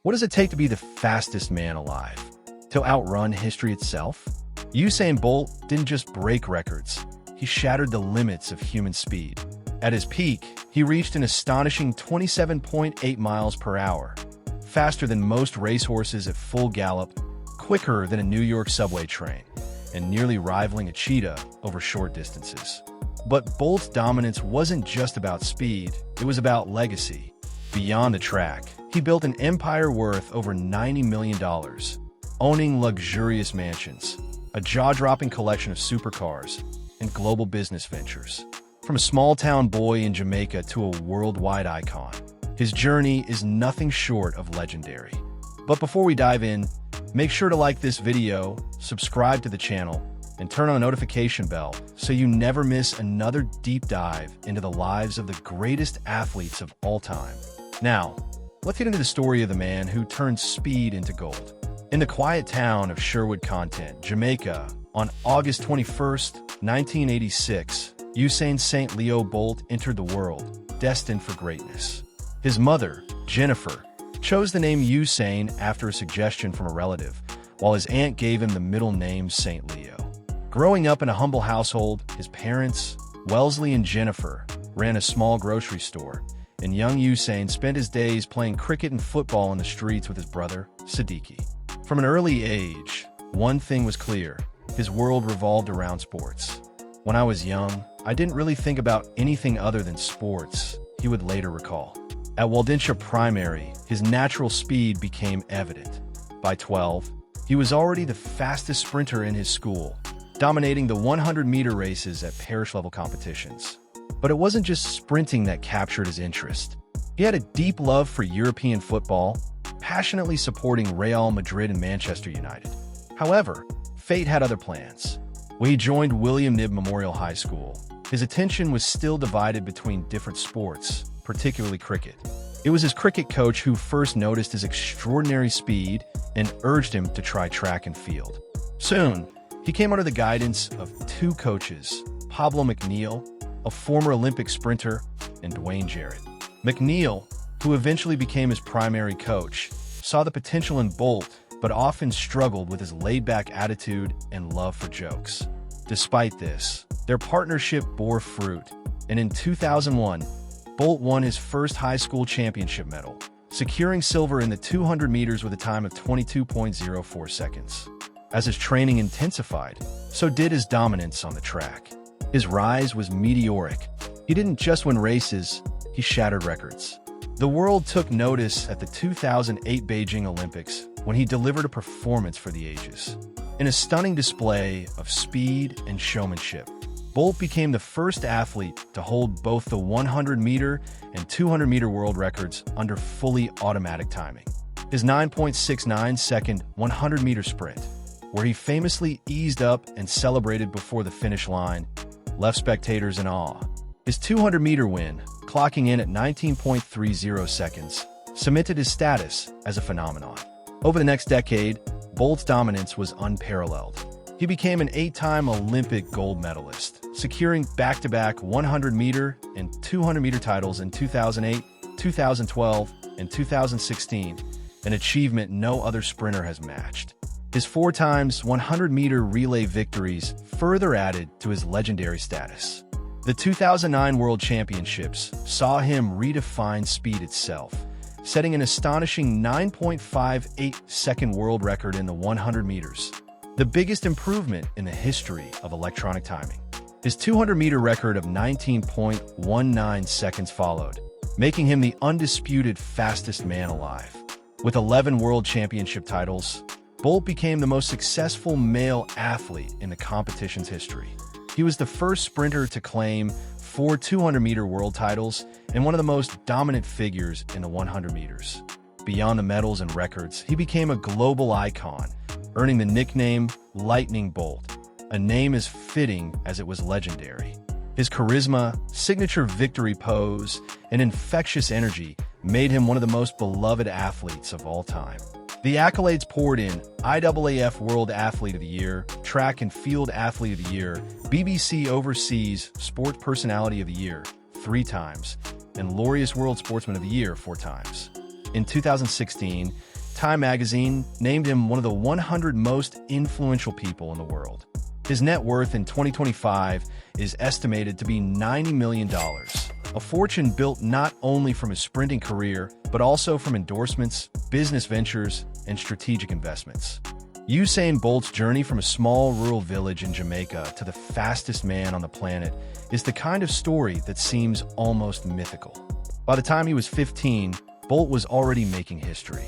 What does it take to be the fastest man alive? To outrun history itself? Usain Bolt didn't just break records, he shattered the limits of human speed. At his peak, he reached an astonishing 27.8 miles per hour, faster than most racehorses at full gallop, quicker than a New York subway train, and nearly rivaling a cheetah over short distances. But Bolt's dominance wasn't just about speed, it was about legacy. Beyond the track, he built an empire worth over $90 million, owning luxurious mansions, a jaw-dropping collection of supercars, and global business ventures. From a small-town boy in Jamaica to a worldwide icon, his journey is nothing short of legendary. But before we dive in, make sure to like this video, subscribe to the channel, and turn on the notification bell so you never miss another deep dive into the lives of the greatest athletes of all time. Now, let's get into the story of the man who turned speed into gold. In the quiet town of Sherwood Content, Jamaica, on August 21st, 1986, Usain St. Leo Bolt entered the world, destined for greatness. His mother, Jennifer, chose the name Usain after a suggestion from a relative, while his aunt gave him the middle name St. Leo. Growing up in a humble household, his parents, Wellesley and Jennifer, ran a small grocery store, and young Usain spent his days playing cricket and football in the streets with his brother, Sadiki. From an early age, one thing was clear: his world revolved around sports. "When I was young, I didn't really think about anything other than sports," he would later recall. At Waldensia Primary, his natural speed became evident. By 12, he was already the fastest sprinter in his school, dominating the 100-meter races at parish-level competitions. But it wasn't just sprinting that captured his interest. He had a deep love for European football, passionately supporting Real Madrid and Manchester United. However, fate had other plans. When he joined William Knibb Memorial High School, his attention was still divided between different sports, particularly cricket. It was his cricket coach who first noticed his extraordinary speed and urged him to try track and field. Soon, he came under the guidance of two coaches, Pablo McNeil, a former Olympic sprinter, and Dwayne Jarrett. McNeil, who eventually became his primary coach, saw the potential in Bolt, but often struggled with his laid-back attitude and love for jokes. Despite this, their partnership bore fruit, and in 2001, Bolt won his first high school championship medal, securing silver in the 200 meters with a time of 22.04 seconds. As his training intensified, so did his dominance on the track. His rise was meteoric. He didn't just win races, he shattered records. The world took notice at the 2008 Beijing Olympics when he delivered a performance for the ages. In a stunning display of speed and showmanship, Bolt became the first athlete to hold both the 100-meter and 200-meter world records under fully automatic timing. His 9.69-second 100-meter sprint, where he famously eased up and celebrated before the finish line, left spectators in awe. His 200-meter win, clocking in at 19.30 seconds, cemented his status as a phenomenon. Over the next decade, Bolt's dominance was unparalleled. He became an 8-time Olympic gold medalist, securing back-to-back 100-meter and 200-meter titles in 2008, 2012, and 2016, an achievement no other sprinter has matched. His 4 times 100-meter relay victories further added to his legendary status. The 2009 World Championships saw him redefine speed itself, setting an astonishing 9.58-second world record in the 100 meters, the biggest improvement in the history of electronic timing. His 200-meter record of 19.19 seconds followed, making him the undisputed fastest man alive. With 11 World Championship titles, Bolt became the most successful male athlete in the competition's history. He was the first sprinter to claim 4 200-meter world titles and one of the most dominant figures in the 100 meters. Beyond the medals and records, he became a global icon, earning the nickname Lightning Bolt, a name as fitting as it was legendary. His charisma, signature victory pose, and infectious energy made him one of the most beloved athletes of all time. The accolades poured in: IAAF World Athlete of the Year, Track and Field Athlete of the Year, BBC Overseas Sport Personality of the Year 3 times, and Laureus World Sportsman of the Year 4 times. In 2016, Time magazine named him one of the 100 most influential people in the world. His net worth in 2025 is estimated to be $90 million, a fortune built not only from his sprinting career, but also from endorsements, business ventures, and strategic investments. Usain Bolt's journey from a small rural village in Jamaica to the fastest man on the planet is the kind of story that seems almost mythical. By the time he was 15, Bolt was already making history.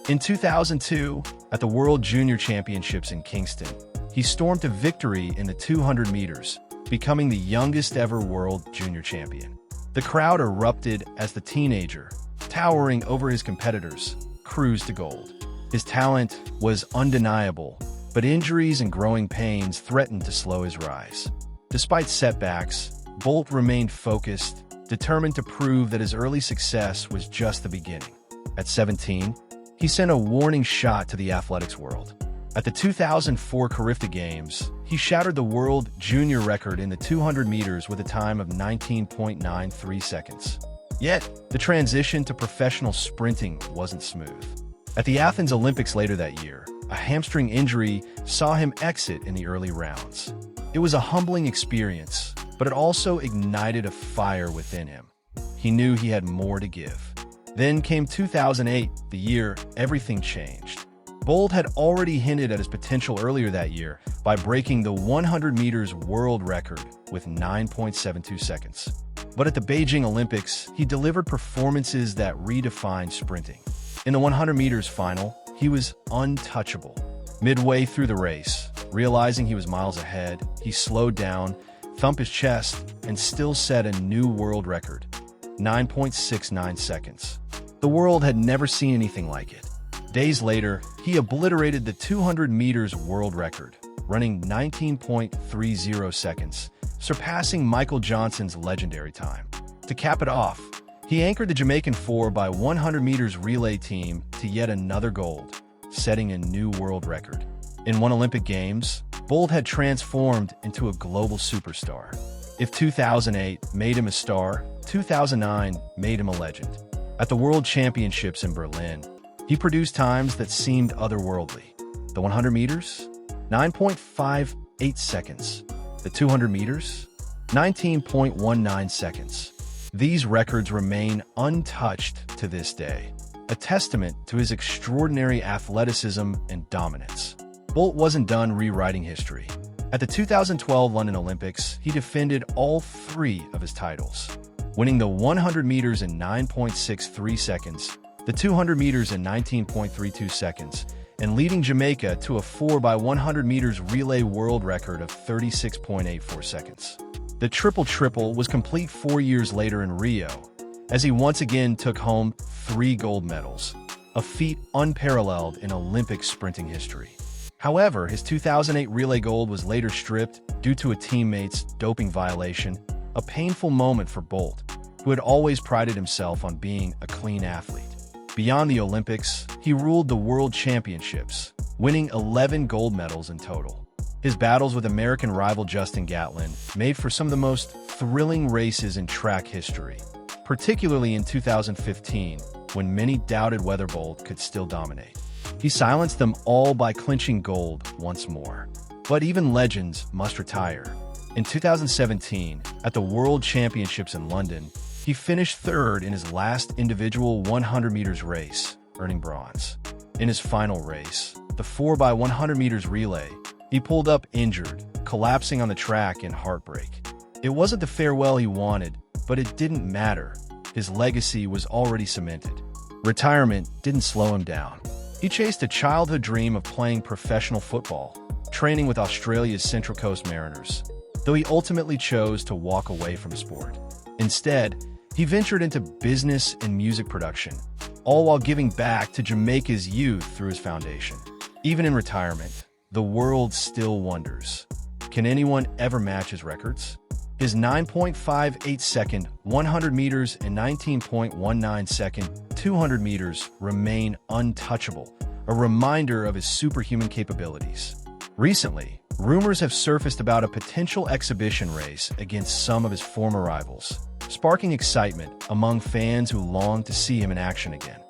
In 2002, at the World Junior Championships in Kingston, he stormed to victory in the 200 meters, becoming the youngest ever world junior champion. The crowd erupted as the teenager, towering over his competitors, cruised to gold. His talent was undeniable, but injuries and growing pains threatened to slow his rise. Despite setbacks, Bolt remained focused, determined to prove that his early success was just the beginning. At 17, he sent a warning shot to the athletics world. At the 2004 Carifta Games, he shattered the world junior record in the 200 meters with a time of 19.93 seconds. Yet, the transition to professional sprinting wasn't smooth. At the Athens Olympics later that year, a hamstring injury saw him exit in the early rounds. It was a humbling experience, but it also ignited a fire within him. He knew he had more to give. Then came 2008, the year everything changed. Bolt had already hinted at his potential earlier that year by breaking the 100 meters world record with 9.72 seconds. But at the Beijing Olympics, he delivered performances that redefined sprinting. In the 100 meters final, he was untouchable. Midway through the race, realizing he was miles ahead, he slowed down, thumped his chest, and still set a new world record, 9.69 seconds. The world had never seen anything like it. Days later, he obliterated the 200 meters world record, running 19.30 seconds, surpassing Michael Johnson's legendary time. To cap it off, he anchored the Jamaican 4x100 meters relay team to yet another gold, setting a new world record. In one Olympic Games, Bolt had transformed into a global superstar. If 2008 made him a star, 2009 made him a legend. At the World Championships in Berlin, he produced times that seemed otherworldly. The 100 meters, 9.58 seconds. The 200 meters, 19.19 seconds. These records remain untouched to this day, a testament to his extraordinary athleticism and dominance. Bolt wasn't done rewriting history. At the 2012 London Olympics, he defended all three of his titles, winning the 100 meters in 9.63 seconds, the 200 meters in 19.32 seconds, and leading Jamaica to a 4x100 meters relay world record of 36.84 seconds. The triple-triple was complete 4 years later in Rio, as he once again took home 3 gold medals, a feat unparalleled in Olympic sprinting history. However, his 2008 relay gold was later stripped due to a teammate's doping violation, a painful moment for Bolt, who had always prided himself on being a clean athlete. Beyond the Olympics, he ruled the World Championships, winning 11 gold medals in total. His battles with American rival Justin Gatlin made for some of the most thrilling races in track history, particularly in 2015, when many doubted whether Bolt could still dominate. He silenced them all by clinching gold once more. But even legends must retire. In 2017, at the World Championships in London, he finished third in his last individual 100 meters race, earning bronze. In his final race, the 4x100 meters relay, he pulled up injured, collapsing on the track in heartbreak. It wasn't the farewell he wanted, but it didn't matter. His legacy was already cemented. Retirement didn't slow him down. He chased a childhood dream of playing professional football, training with Australia's Central Coast Mariners, though he ultimately chose to walk away from sport. Instead, he ventured into business and music production, all while giving back to Jamaica's youth through his foundation. Even in retirement, the world still wonders, can anyone ever match his records? His 9.58 second 100 meters and 19.19 second 200 meters remain untouchable, a reminder of his superhuman capabilities. Recently, rumors have surfaced about a potential exhibition race against some of his former rivals, sparking excitement among fans who long to see him in action again.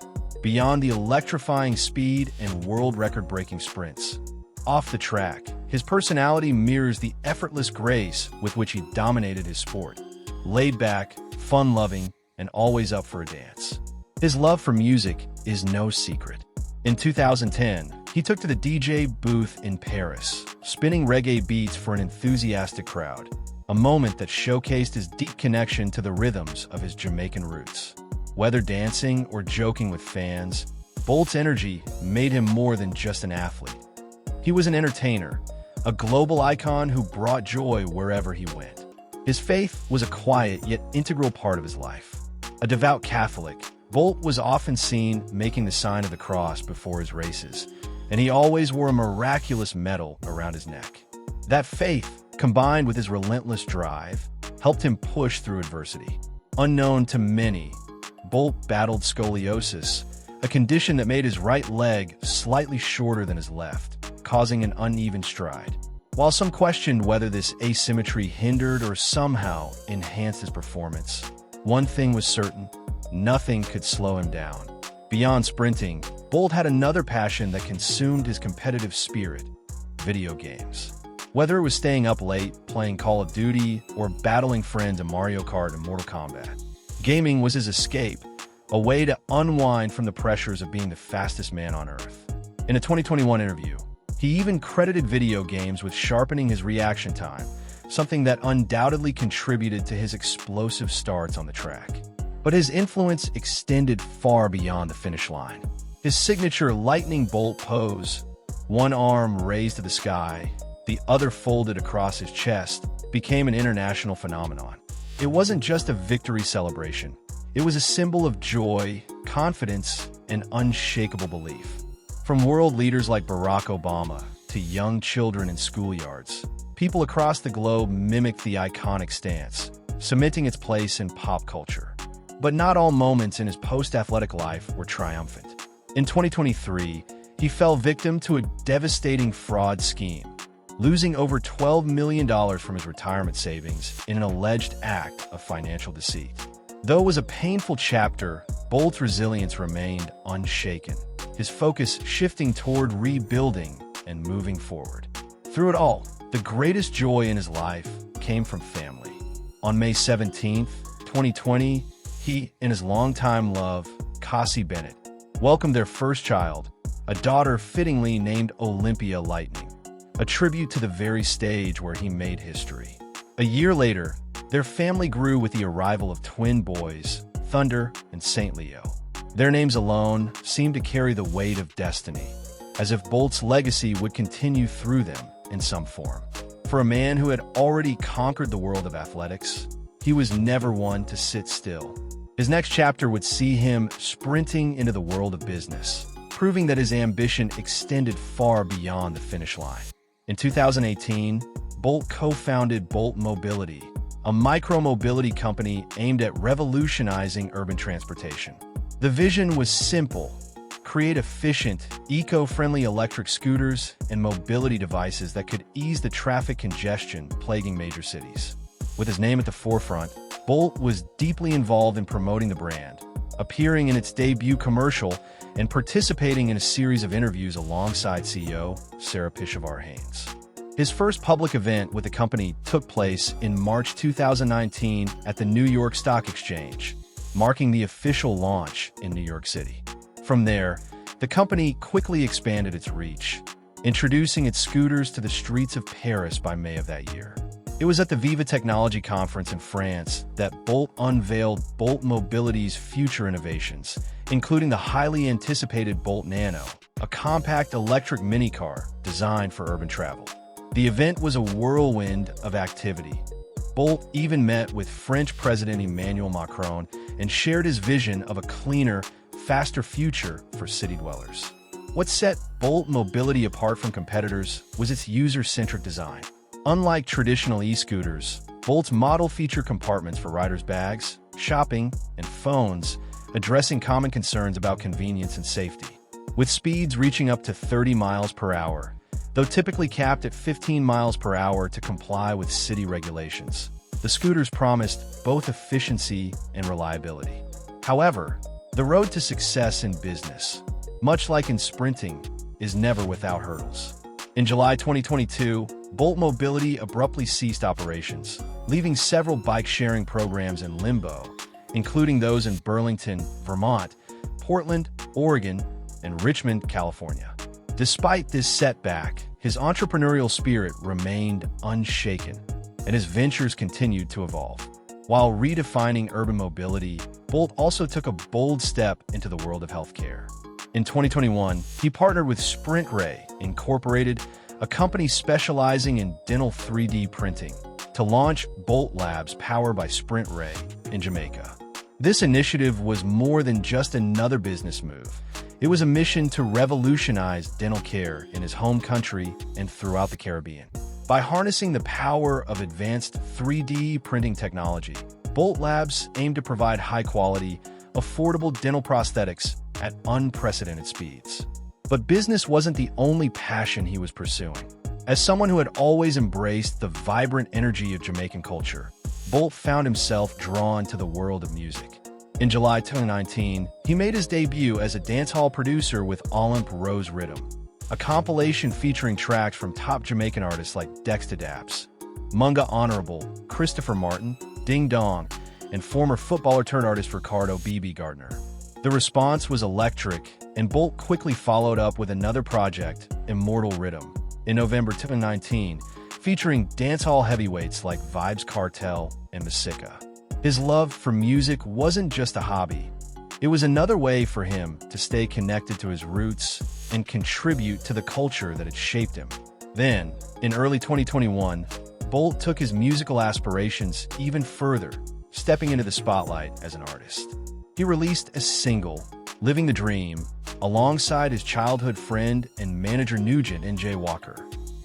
beyond the electrifying speed and world record-breaking sprints. Off the track, his personality mirrors the effortless grace with which he dominated his sport. Laid back, fun-loving, and always up for a dance. His love for music is no secret. In 2010, he took to the DJ booth in Paris, spinning reggae beats for an enthusiastic crowd, a moment that showcased his deep connection to the rhythms of his Jamaican roots. Whether dancing or joking with fans, Bolt's energy made him more than just an athlete. He was an entertainer, a global icon who brought joy wherever he went. His faith was a quiet yet integral part of his life. A devout Catholic, Bolt was often seen making the sign of the cross before his races, and he always wore a miraculous medal around his neck. That faith, combined with his relentless drive, helped him push through adversity. Unknown to many, Bolt battled scoliosis, a condition that made his right leg slightly shorter than his left, causing an uneven stride. While some questioned whether this asymmetry hindered or somehow enhanced his performance, one thing was certain: nothing could slow him down. Beyond sprinting, Bolt had another passion that consumed his competitive spirit: video games. Whether it was staying up late, playing Call of Duty, or battling friends in Mario Kart and Mortal Kombat, gaming was his escape, a way to unwind from the pressures of being the fastest man on Earth. In a 2021 interview, he even credited video games with sharpening his reaction time, something that undoubtedly contributed to his explosive starts on the track. But his influence extended far beyond the finish line. His signature lightning bolt pose, one arm raised to the sky, the other folded across his chest, became an international phenomenon. It wasn't just a victory celebration. It was a symbol of joy, confidence, and unshakable belief. From world leaders like Barack Obama to young children in schoolyards, people across the globe mimicked the iconic stance, cementing its place in pop culture. But not all moments in his post-athletic life were triumphant. In 2023, he fell victim to a devastating fraud scheme, losing over $12 million from his retirement savings in an alleged act of financial deceit. Though it was a painful chapter, Bolt's resilience remained unshaken, his focus shifting toward rebuilding and moving forward. Through it all, the greatest joy in his life came from family. On May 17, 2020, he and his longtime love, Cassie Bennett, welcomed their first child, a daughter fittingly named Olympia Lightning, a tribute to the very stage where he made history. A year later, their family grew with the arrival of twin boys, Thunder and St. Leo. Their names alone seemed to carry the weight of destiny, as if Bolt's legacy would continue through them in some form. For a man who had already conquered the world of athletics, he was never one to sit still. His next chapter would see him sprinting into the world of business, proving that his ambition extended far beyond the finish line. In 2018, Bolt co-founded Bolt Mobility, a micro-mobility company aimed at revolutionizing urban transportation. The vision was simple: create efficient, eco-friendly electric scooters and mobility devices that could ease the traffic congestion plaguing major cities. With his name at the forefront, Bolt was deeply involved in promoting the brand, appearing in its debut commercial and participating in a series of interviews alongside CEO Sarah Pishavar-Haynes. His first public event with the company took place in March 2019 at the New York Stock Exchange, marking the official launch in New York City. From there, the company quickly expanded its reach, introducing its scooters to the streets of Paris by May of that year. It was at the Viva Technology Conference in France that Bolt unveiled Bolt Mobility's future innovations, including the highly anticipated Bolt Nano, a compact electric minicar designed for urban travel. The event was a whirlwind of activity. Bolt even met with French President Emmanuel Macron and shared his vision of a cleaner, faster future for city dwellers. What set Bolt Mobility apart from competitors was its user-centric design. Unlike traditional e-scooters, Bolt's model featured compartments for riders' bags, shopping, and phones, addressing common concerns about convenience and safety. With speeds reaching up to 30 miles per hour, though typically capped at 15 miles per hour to comply with city regulations, the scooters promised both efficiency and reliability. However, The road to success in business, much like in sprinting, is never without hurdles. In July 2022, Bolt Mobility abruptly ceased operations, leaving several bike-sharing programs in limbo, including those in Burlington, Vermont, Portland, Oregon, and Richmond, California. Despite this setback, his entrepreneurial spirit remained unshaken, and his ventures continued to evolve. While redefining urban mobility, Bolt also took a bold step into the world of healthcare. In 2021, he partnered with SprintRay Incorporated, a company specializing in dental 3D printing, to launch Bolt Labs powered by SprintRay in Jamaica. This initiative was more than just another business move. It was a mission to revolutionize dental care in his home country and throughout the Caribbean. By harnessing the power of advanced 3D printing technology, Bolt Labs aimed to provide high-quality, affordable dental prosthetics at unprecedented speeds. But business wasn't the only passion he was pursuing. As someone who had always embraced the vibrant energy of Jamaican culture, Bolt found himself drawn to the world of music. In July 2019, he made his debut as a dancehall producer with Olymp Rose Rhythm, a compilation featuring tracks from top Jamaican artists like Dexta Daps, Munga Honorable, Christopher Martin, Ding Dong, and former footballer-turned-artist Ricardo B.B. Gardner. The response was electric, and Bolt quickly followed up with another project, Immortal Rhythm, in November 2019, featuring dancehall heavyweights like Vybz Kartel and Masika. His love for music wasn't just a hobby. It was another way for him to stay connected to his roots and contribute to the culture that had shaped him. Then, in early 2021, Bolt took his musical aspirations even further, stepping into the spotlight as an artist. He released a single, Living the Dream, alongside his childhood friend and manager Nugent N.J. Walker.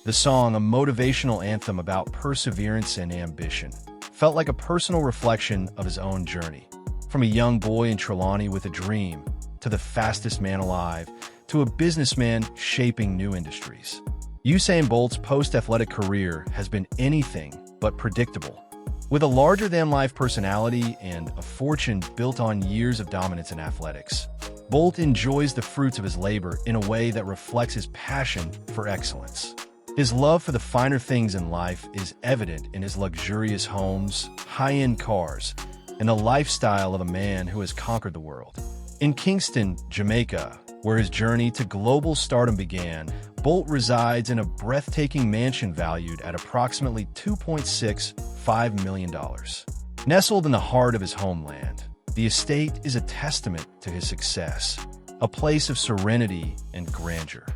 The song, a motivational anthem about perseverance and ambition, felt like a personal reflection of his own journey. From a young boy in Trelawney with a dream, to the fastest man alive, to a businessman shaping new industries. Usain Bolt's post-athletic career has been anything but predictable. With a larger-than-life personality and a fortune built on years of dominance in athletics, Bolt enjoys the fruits of his labor in a way that reflects his passion for excellence. His love for the finer things in life is evident in his luxurious homes, high-end cars, and the lifestyle of a man who has conquered the world. In Kingston, Jamaica, where his journey to global stardom began, Bolt resides in a breathtaking mansion valued at approximately $2.65 million. Nestled in the heart of his homeland, the estate is a testament to his success, a place of serenity and grandeur.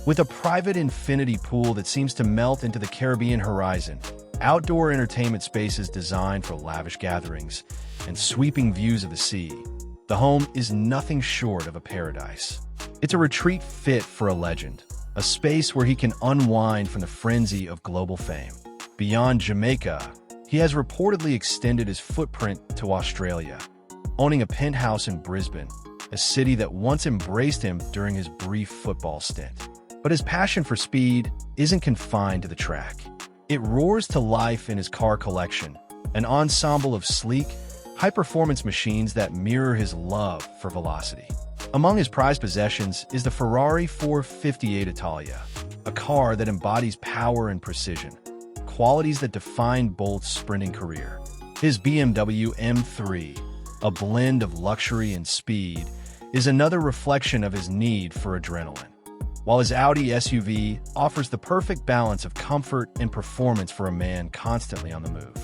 With a private infinity pool that seems to melt into the Caribbean horizon, outdoor entertainment spaces designed for lavish gatherings, and sweeping views of the sea, the home is nothing short of a paradise. It's a retreat fit for a legend, a space where he can unwind from the frenzy of global fame. Beyond Jamaica, he has reportedly extended his footprint to Australia, owning a penthouse in Brisbane, a city that once embraced him during his brief football stint. But his passion for speed isn't confined to the track. It roars to life in his car collection, an ensemble of sleek, high-performance machines that mirror his love for velocity. Among his prized possessions is the Ferrari 458 Italia, a car that embodies power and precision, qualities that define Bolt's sprinting career. His BMW M3, a blend of luxury and speed, is another reflection of his need for adrenaline, while his Audi SUV offers the perfect balance of comfort and performance for a man constantly on the move.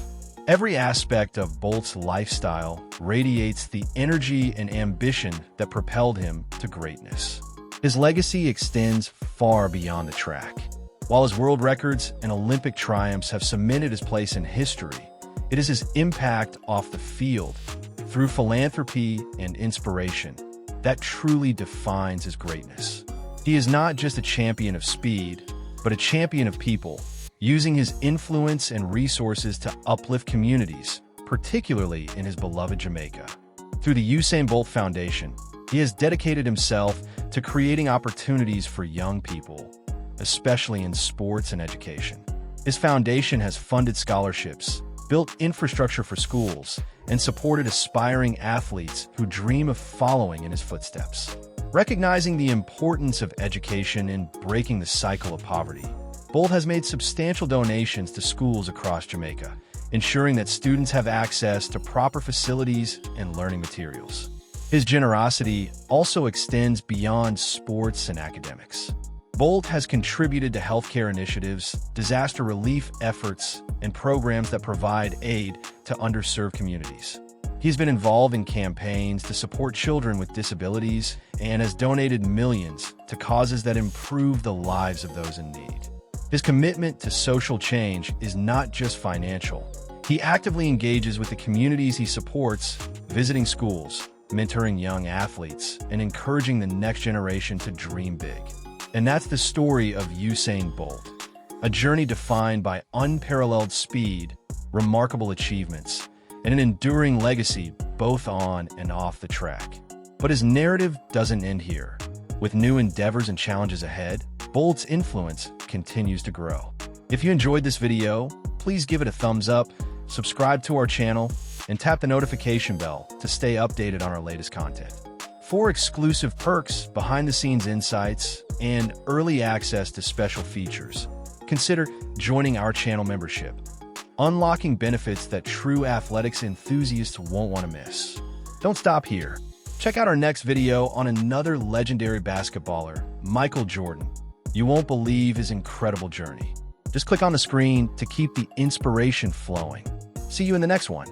Every aspect of Bolt's lifestyle radiates the energy and ambition that propelled him to greatness. His legacy extends far beyond the track. While his world records and Olympic triumphs have cemented his place in history, it is his impact off the field, through philanthropy and inspiration, that truly defines his greatness. He is not just a champion of speed, but a champion of people, using his influence and resources to uplift communities, particularly in his beloved Jamaica. Through the Usain Bolt Foundation, he has dedicated himself to creating opportunities for young people, especially in sports and education. His foundation has funded scholarships, built infrastructure for schools, and supported aspiring athletes who dream of following in his footsteps. Recognizing the importance of education in breaking the cycle of poverty, Bolt has made substantial donations to schools across Jamaica, ensuring that students have access to proper facilities and learning materials. His generosity also extends beyond sports and academics. Bolt has contributed to healthcare initiatives, disaster relief efforts, and programs that provide aid to underserved communities. He's been involved in campaigns to support children with disabilities and has donated millions to causes that improve the lives of those in need. His commitment to social change is not just financial. He actively engages with the communities he supports, visiting schools, mentoring young athletes, and encouraging the next generation to dream big. And that's the story of Usain Bolt, a journey defined by unparalleled speed, remarkable achievements, and an enduring legacy both on and off the track. But his narrative doesn't end here. With new endeavors and challenges ahead, Bolt's influence continues to grow. If you enjoyed this video, please give it a thumbs up, subscribe to our channel, and tap the notification bell to stay updated on our latest content. For exclusive perks, behind-the-scenes insights, and early access to special features, consider joining our channel membership, unlocking benefits that true athletics enthusiasts won't want to miss. Don't stop here. Check out our next video on another legendary basketballer, Michael Jordan. You won't believe his incredible journey. Just click on the screen to keep the inspiration flowing. See you in the next one.